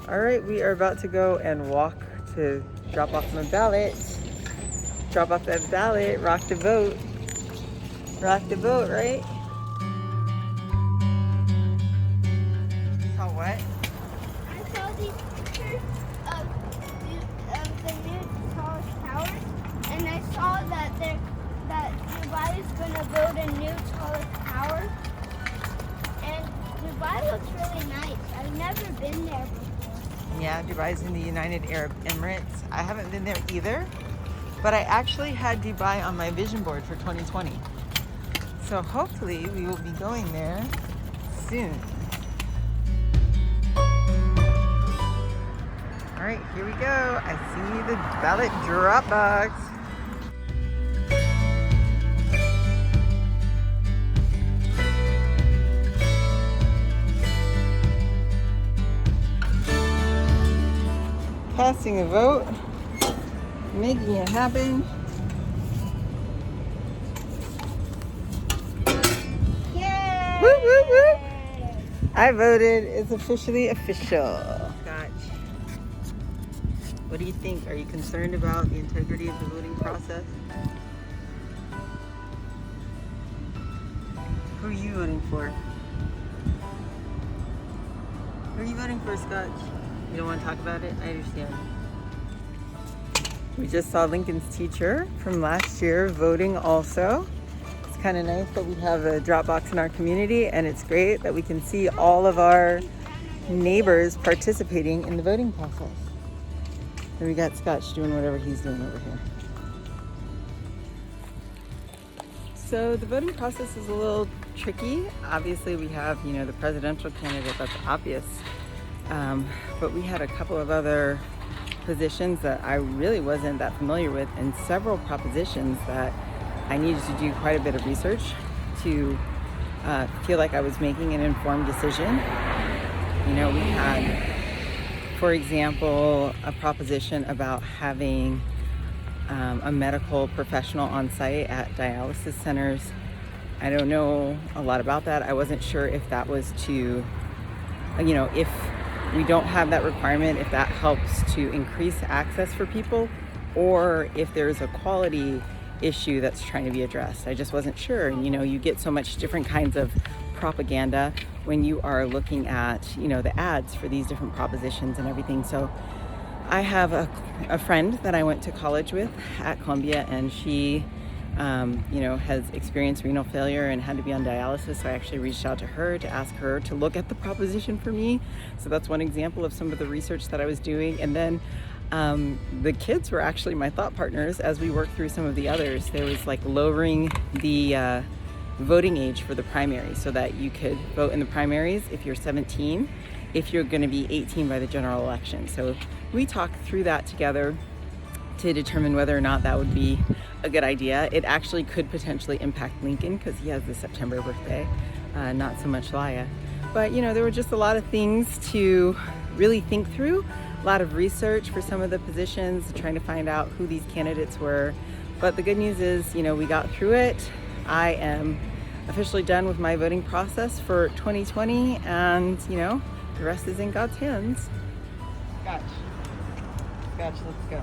All right, we are about to go and walk to drop off my ballot. Drop off that ballot, rock the vote. Rock the vote, right? How what? I saw these pictures of the new tallest towers, and I saw that Dubai is going to build a new tallest tower. And Dubai looks really nice. I've never been there before. Yeah, Dubai's in the United Arab Emirates. I haven't been there either, but I actually had Dubai on my vision board for 2020. So hopefully we will be going there soon. All right, here we go. I see the ballot drop box. Casting a vote, making it happen. Yay! Woo, woo, woo. I voted. It's officially official. Scotch, what do you think? Are you concerned about the integrity of the voting process? Who are you voting for? Who are you voting for, Scotch? You don't want to talk about it? I understand. We just saw Lincoln's teacher from last year voting also. It's kind of nice that we have a drop box in our community, and it's great that we can see all of our neighbors participating in the voting process. And we got Scotch doing whatever he's doing over here. So the voting process is a little tricky. Obviously we have, the presidential candidate, that's obvious. But we had a couple of other positions that I really wasn't that familiar with, and several propositions that I needed to do quite a bit of research to feel like I was making an informed decision. We had, for example, a proposition about having a medical professional on site at dialysis centers. I don't know a lot about that. I wasn't sure if that was to, if we don't have that requirement, if that helps to increase access for people, or if there's a quality issue that's trying to be addressed. I just wasn't sure. And you get so much different kinds of propaganda when you are looking at, the ads for these different propositions and everything. So I have a friend that I went to college with at Columbia, and she has experienced renal failure and had to be on dialysis. So I actually reached out to her to ask her to look at the proposition for me. So that's one example of some of the research that I was doing. And then the kids were actually my thought partners as we worked through some of the others. There was like lowering the voting age for the primaries so that you could vote in the primaries if you're 17, if you're going to be 18 by the general election. So we talked through that together to determine whether or not that would be a good idea. It actually could potentially impact Lincoln because he has the September birthday, not so much Laya. But there were just a lot of things to really think through, a lot of research for some of the positions, trying to find out who these candidates were. But the good news is, we got through it. I am officially done with my voting process for 2020, and the rest is in God's hands. Scotch, let's go.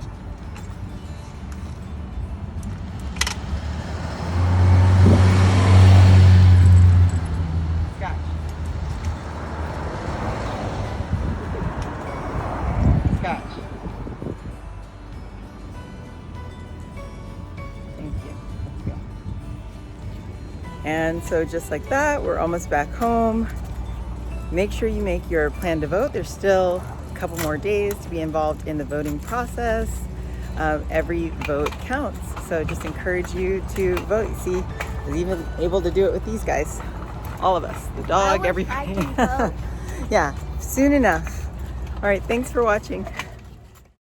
And so just like that, we're almost back home. Make sure you make your plan to vote. There's still a couple more days to be involved in the voting process. Every vote counts. So just encourage you to vote. You see, I was even able to do it with these guys. All of us, the dog, everybody. Yeah, soon enough. All right, thanks for watching.